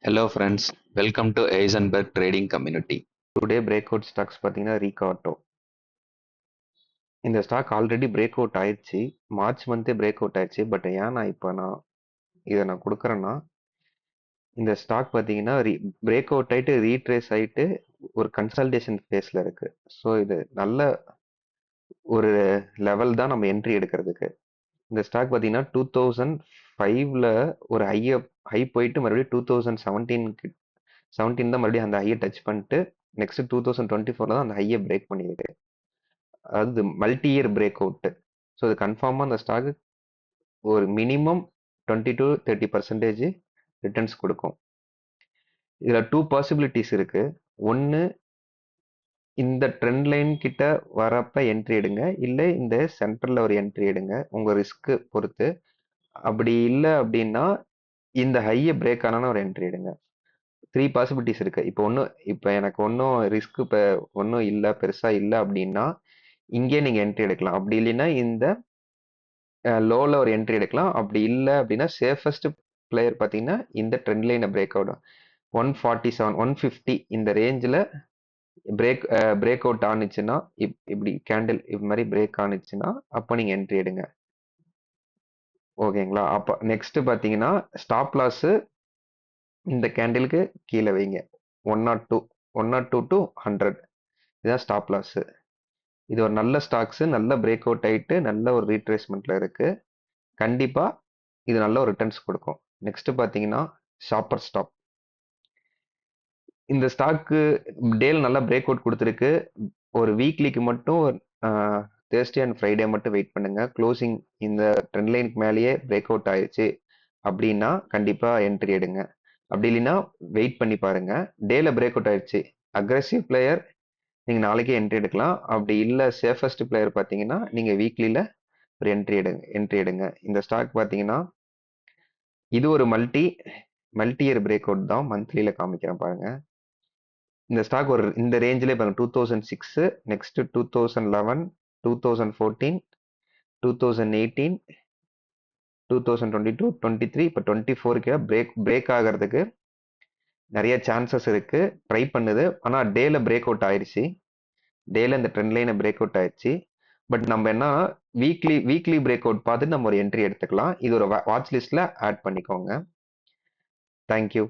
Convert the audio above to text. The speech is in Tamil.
Hello friends, welcome to Eisenberg Trading Community. Today break out stocks பார்த்தீங்கன்னா ரீகாட்டோ. இந்த ஸ்டாக் ஆல்ரெடி பிரேக் அவுட் ஆயிடுச்சு. மார்ச் மந்தே பிரேக் அவுட் ஆயிடுச்சு. பட் ஏன் நான் இதை கொடுக்குறேன்னா, இந்த ஸ்டாக் பார்த்தீங்கன்னா பிரேக் அவுட் ஆயிட்டு ரீட்ரேஸ் ஆயிட்டு ஒரு கன்சல்டேஷன் ஃபேஸில் இருக்கு. ஸோ இது நல்ல ஒரு லெவல் தான் நம்ம என்ட்ரி எடுக்கிறதுக்கு. இந்த ஸ்டாக் பார்த்தீங்கன்னா 2005ல ஒரு ஹை போயிட்டு மறுபடியும் 2017 தான் மறுபடியும் அந்த ஹையை டச் பண்ணிட்டு நெக்ஸ்ட் 2024 தான் அந்த ஹையை பிரேக் பண்ணியிருக்கு. அதாவது multi year break out. So இது கன்ஃபார்மாக அந்த ஸ்டாக் ஒரு மினிமம் 20 to 30% ரிட்டர்ன்ஸ் கொடுக்கும். இதில் டூ பாசிபிலிட்டிஸ் இருக்கு. ஒன்று, இந்த ட்ரெண்ட் லைன் கிட்ட வரப்ப என்ட்ரி எடுங்க, இல்லை இந்த சென்டரில் ஒரு என்ட்ரி எடுங்க, உங்கள் ரிஸ்க்கு பொறுத்து. அப்படி இல்லை அப்படின்னா இந்த ஹையை பிரேக் ஆனால் ஒரு என்ட்ரி எடுங்க. த்ரீ பாசிபிலிட்டிஸ் இருக்கு. இப்போ எனக்கு ஒன்றும் ரிஸ்க் இப்போ ஒன்றும் இல்லை, பெருசாக இல்லை அப்படின்னா இங்கே நீங்கள் என்ட்ரி எடுக்கலாம். அப்படி இல்லைன்னா இந்த லோவில் ஒரு என்ட்ரி எடுக்கலாம். அப்படி இல்லை அப்படின்னா சேஃபஸ்ட் பிளேயர் பார்த்தீங்கன்னா இந்த ட்ரெண்ட் லைனை பிரேக் அவுட் 147 150 இந்த ரேஞ்சில் பிரேக் அவுட் ஆனிச்சுன்னா, இப்படி கேண்டில் இது மாதிரி பிரேக் ஆனிச்சுன்னா அப்போ நீங்கள் என்ட்ரி எடுங்க. ஓகேங்களா? அப்போ நெக்ஸ்ட் பார்த்தீங்கன்னா ஸ்டாப் லாஸு இந்த கேண்டிலுக்கு கீழே வைங்க. 102 102 to 100 இதுதான் ஸ்டாப் லாஸு. இது ஒரு நல்ல ஸ்டாக்ஸு, நல்ல பிரேக் அவுட் ஆகிட்டு நல்ல ஒரு ரீட்ரேஸ்மெண்ட்டில் இருக்குது. கண்டிப்பாக இது நல்ல ஒரு ரிட்டர்ன்ஸ் கொடுக்கும். நெக்ஸ்ட் பார்த்தீங்கன்னா ஷாப்பர் ஸ்டாப். இந்த ஸ்டாக்கு டேல நல்லா பிரேக் அவுட் கொடுத்துருக்கு. ஒரு வீக்லிக்கு மட்டும் தேர்ஸ்டே அண்ட் ஃப்ரைடே மட்டும் வெயிட் பண்ணுங்க. க்ளோசிங் இந்த ட்ரெண்ட் லைனுக்கு மேலேயே பிரேக் அவுட் ஆயிடுச்சு அப்படின்னா கண்டிப்பாக என்ட்ரி எடுங்க. அப்படி இல்லைன்னா வெயிட் பண்ணி பாருங்க. டேல பிரேக் அவுட் ஆயிடுச்சு, அக்ரெசிவ் பிளேயர் நீங்கள் நாளைக்கே என்ட்ரி எடுக்கலாம். அப்படி இல்லை சேஃபஸ்ட் பிளேயர் பார்த்தீங்கன்னா நீங்கள் வீக்லியில் ஒரு என்ட்ரி எடுங்க. இந்த ஸ்டாக் பார்த்தீங்கன்னா இது ஒரு மல்டி இயர் பிரேக் அவுட் தான். மந்த்லியில் காமிக்கிறேன் பாருங்க. இந்த ஸ்டாக் ஒரு இந்த ரேஞ்சிலே பாருங்க. 2006, நெக்ஸ்ட் 2011, 2014, 2018, 2022, 23, இப்போ 24க்கு பிரேக் ஆகிறதுக்கு நிறைய சான்சஸ் இருக்கு. ட்ரை பண்ணுது. ஆனால் டேல பிரேக் அவுட் ஆயிடுச்சு. டேல இந்த ட்ரெண்ட் லைனை பிரேக் அவுட் ஆயிடுச்சு. பட் நம்ம என்ன வீக்லி பிரேக் அவுட் பார்த்துட்டு நம்ம ஒரு என்ட்ரி எடுத்துக்கலாம். இது ஒரு வாட்ச் லிஸ்ட்ல ஆட் பண்ணிக்கோங்க. தேங்க்யூ.